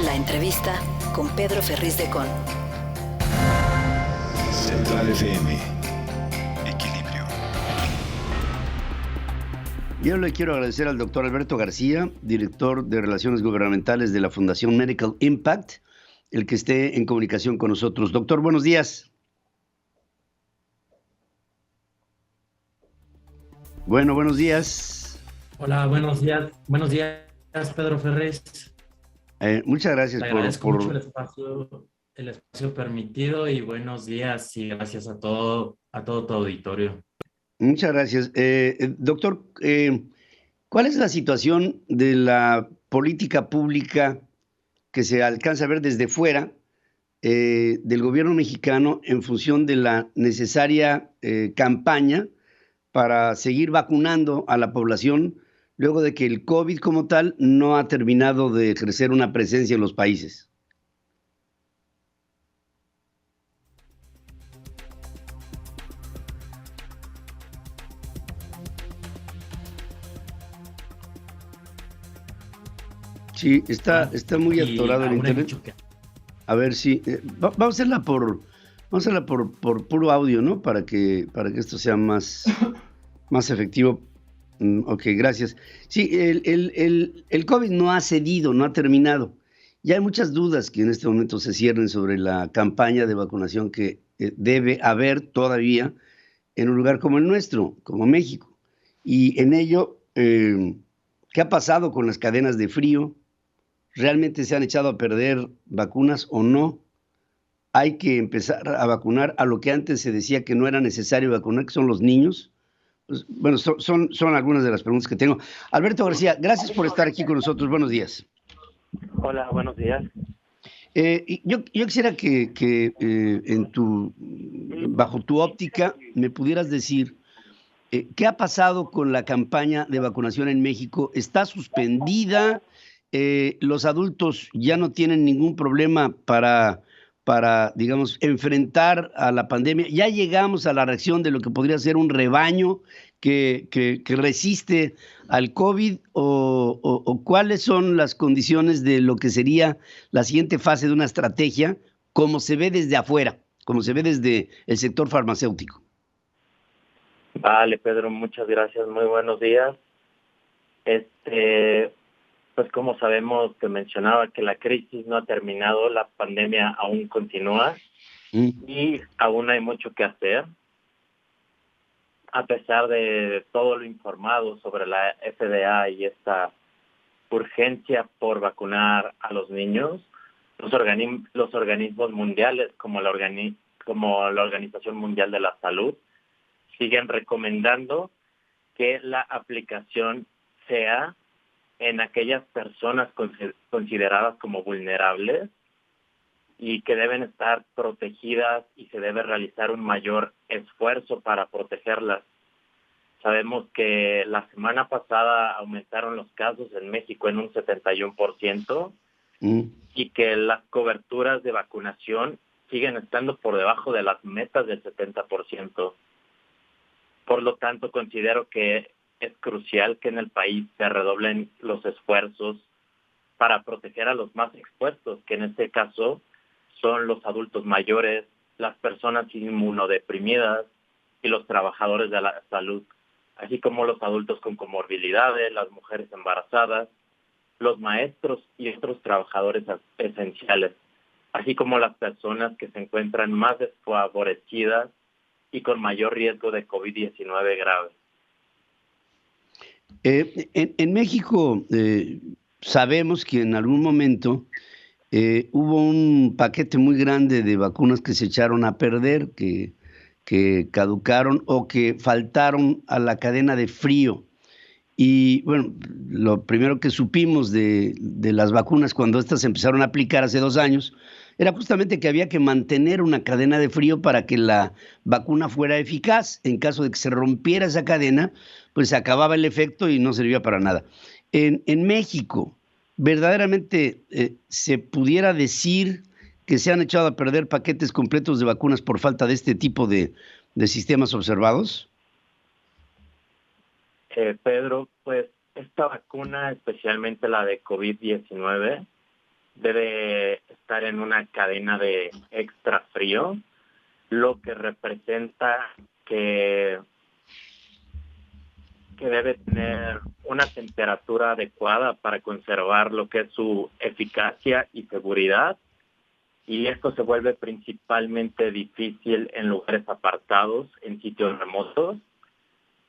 La entrevista con Pedro Ferriz de Con. Central FM. Equilibrio. Yo le quiero agradecer al doctor Alberto García, director de Relaciones Gubernamentales de la Fundación Medical Impact, el que esté en comunicación con nosotros. Doctor, buenos días. Buenos días. Hola, buenos días. Buenos días, Pedro Ferriz. Muchas gracias Te agradezco mucho el espacio permitido y buenos días y gracias a todo tu auditorio. Muchas gracias. Doctor, ¿cuál es la situación de la política pública que se alcanza a ver desde fuera del gobierno mexicano en función de la necesaria campaña para seguir vacunando a la población luego de que el COVID como tal no ha terminado de ejercer una presencia en los países? Sí, está muy atorado el internet. A ver si vamos a hacerla por puro audio, ¿no? Para que esto sea más efectivo. Ok, gracias. Sí, el COVID no ha cedido, no ha terminado. Ya hay muchas dudas que en este momento se cierren sobre la campaña de vacunación que debe haber todavía en un lugar como el nuestro, como México. Y en ello, ¿qué ha pasado con las cadenas de frío? ¿Realmente se han echado a perder vacunas o no? Hay que empezar a vacunar a lo que antes se decía que no era necesario vacunar, que son los niños. Pues, bueno, son algunas de las preguntas que tengo. Alberto García, gracias por estar aquí con nosotros. Buenos días. Hola, buenos días. Yo quisiera que bajo tu óptica me pudieras decir ¿qué ha pasado con la campaña de vacunación en México? ¿Está suspendida? ¿Los adultos ya no tienen ningún problema para, digamos, enfrentar a la pandemia? ¿Ya llegamos a la reacción de lo que podría ser un rebaño que resiste al COVID? ¿O cuáles son las condiciones de lo que sería la siguiente fase de una estrategia como se ve desde afuera, como se ve desde el sector farmacéutico? Vale, Pedro, muchas gracias. Muy buenos días. Pues como sabemos, te mencionaba que la crisis no ha terminado, la pandemia aún continúa y aún hay mucho que hacer. A pesar de todo lo informado sobre la FDA y esta urgencia por vacunar a los niños, los organismos mundiales como la Organización Mundial de la Salud siguen recomendando que la aplicación sea en aquellas personas consideradas como vulnerables y que deben estar protegidas y se debe realizar un mayor esfuerzo para protegerlas. Sabemos que la semana pasada aumentaron los casos en México en un 71% y que las coberturas de vacunación siguen estando por debajo de las metas del 70%. Por lo tanto, considero que es crucial que en el país se redoblen los esfuerzos para proteger a los más expuestos, que en este caso son los adultos mayores, las personas inmunodeprimidas y los trabajadores de la salud, así como los adultos con comorbilidades, las mujeres embarazadas, los maestros y otros trabajadores esenciales, así como las personas que se encuentran más desfavorecidas y con mayor riesgo de COVID-19 grave. En México sabemos que en algún momento hubo un paquete muy grande de vacunas que se echaron a perder, que caducaron o que faltaron a la cadena de frío. Y bueno, lo primero que supimos de las vacunas cuando estas se empezaron a aplicar hace 2 años era justamente que había que mantener una cadena de frío para que la vacuna fuera eficaz. En caso de que se rompiera esa cadena, pues se acababa el efecto y no servía para nada. En México, ¿verdaderamente se pudiera decir que se han echado a perder paquetes completos de vacunas por falta de este tipo de sistemas observados? Pedro, pues esta vacuna, especialmente la de COVID-19, debe estar en una cadena de extra frío, lo que representa que debe tener una temperatura adecuada para conservar lo que es su eficacia y seguridad, y esto se vuelve principalmente difícil en lugares apartados, en sitios remotos.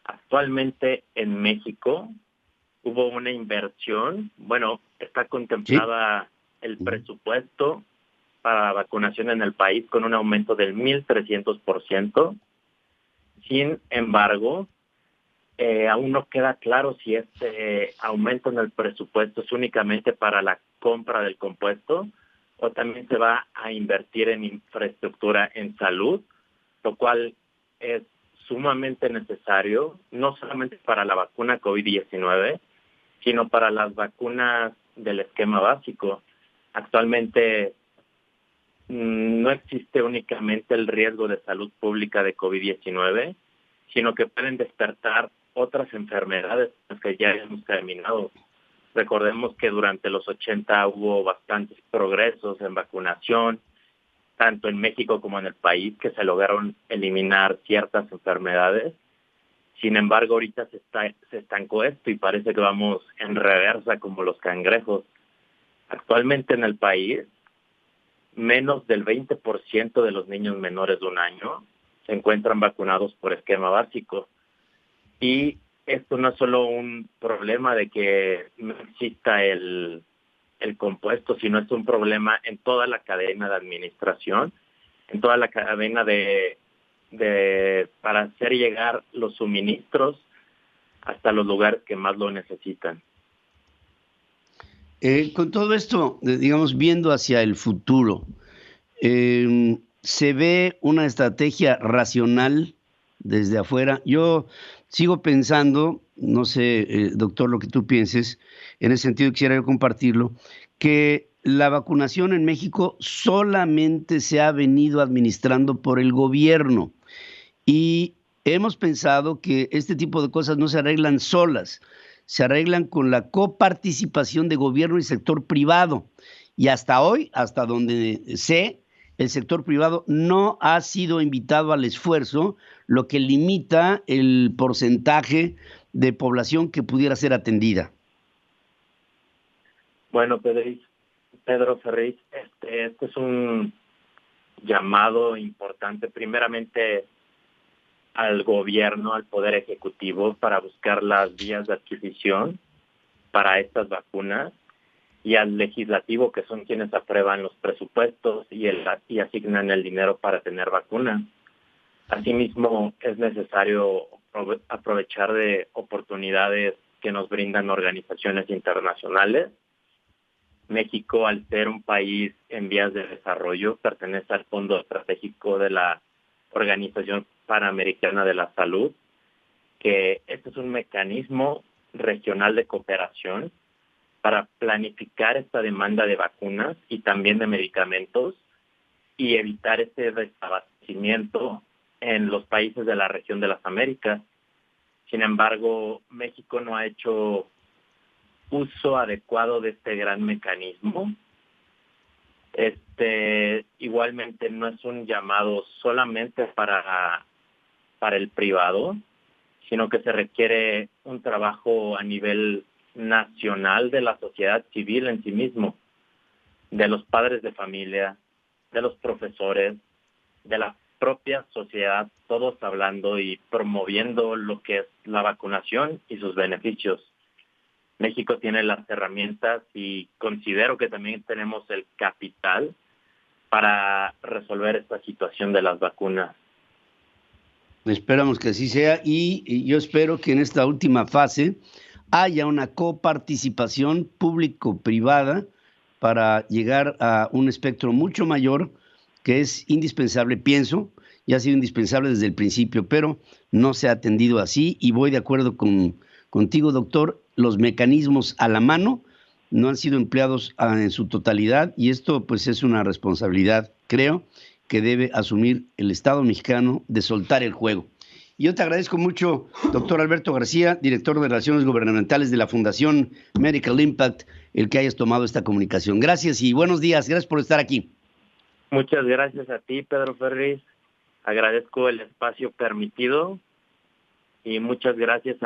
Actualmente en México hubo una inversión, está contemplada el presupuesto para vacunación en el país con un aumento del 1,300%. Sin embargo, aún no queda claro si este aumento en el presupuesto es únicamente para la compra del compuesto o también se va a invertir en infraestructura en salud, lo cual es sumamente necesario, no solamente para la vacuna COVID-19, sino para las vacunas del esquema básico. Actualmente no existe únicamente el riesgo de salud pública de COVID-19, sino que pueden despertar otras enfermedades que ya hemos terminado. Recordemos que durante los 80 hubo bastantes progresos en vacunación, tanto en México como en el país, que se lograron eliminar ciertas enfermedades. Sin embargo, ahorita se estancó esto y parece que vamos en reversa como los cangrejos. Actualmente en el país, menos del 20% de los niños menores de 1 año se encuentran vacunados por esquema básico. Y esto no es solo un problema de que no exista el compuesto, sino es un problema en toda la cadena de administración, en toda la cadena para hacer llegar los suministros hasta los lugares que más lo necesitan. Con todo esto, digamos, viendo hacia el futuro, ¿se ve una estrategia racional desde afuera? Yo sigo pensando, no sé, doctor, lo que tú pienses, en ese sentido quisiera yo compartirlo, que la vacunación en México solamente se ha venido administrando por el gobierno y hemos pensado que este tipo de cosas no se arreglan solas, se arreglan con la coparticipación de gobierno y sector privado. Y hasta hoy, hasta donde sé, el sector privado no ha sido invitado al esfuerzo, lo que limita el porcentaje de población que pudiera ser atendida. Bueno, Pedro Ferriz, este es un llamado importante, primeramente al gobierno, al Poder Ejecutivo, para buscar las vías de adquisición para estas vacunas, y al Legislativo, que son quienes aprueban los presupuestos y asignan el dinero para tener vacunas. Asimismo, es necesario aprovechar de oportunidades que nos brindan organizaciones internacionales. México, al ser un país en vías de desarrollo, pertenece al Fondo Estratégico de la Organización Panamericana de la Salud, que este es un mecanismo regional de cooperación para planificar esta demanda de vacunas y también de medicamentos y evitar este desabastecimiento en los países de la región de las Américas. Sin embargo, México no ha hecho uso adecuado de este gran mecanismo. Igualmente no es un llamado solamente para el privado, sino que se requiere un trabajo a nivel nacional de la sociedad civil en sí mismo, de los padres de familia, de los profesores, de la propia sociedad, todos hablando y promoviendo lo que es la vacunación y sus beneficios. México tiene las herramientas y considero que también tenemos el capital para resolver esta situación de las vacunas. Esperamos que así sea y yo espero que en esta última fase haya una coparticipación público-privada para llegar a un espectro mucho mayor que es indispensable, pienso, ya ha sido indispensable desde el principio, pero no se ha atendido así y voy de acuerdo contigo, doctor, los mecanismos a la mano no han sido empleados en su totalidad y esto pues es una responsabilidad, creo, que debe asumir el Estado mexicano de soltar el juego. Y yo te agradezco mucho, doctor Alberto García, director de Relaciones Gubernamentales de la Fundación Medical Impact, el que hayas tomado esta comunicación. Gracias y buenos días. Gracias por estar aquí. Muchas gracias a ti, Pedro Ferriz. Agradezco el espacio permitido y muchas gracias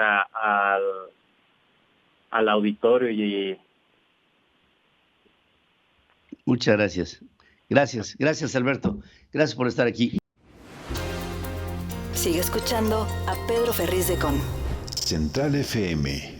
al auditorio. Muchas gracias. Gracias, Alberto. Gracias por estar aquí. Sigue escuchando a Pedro Ferriz de Con. Central FM.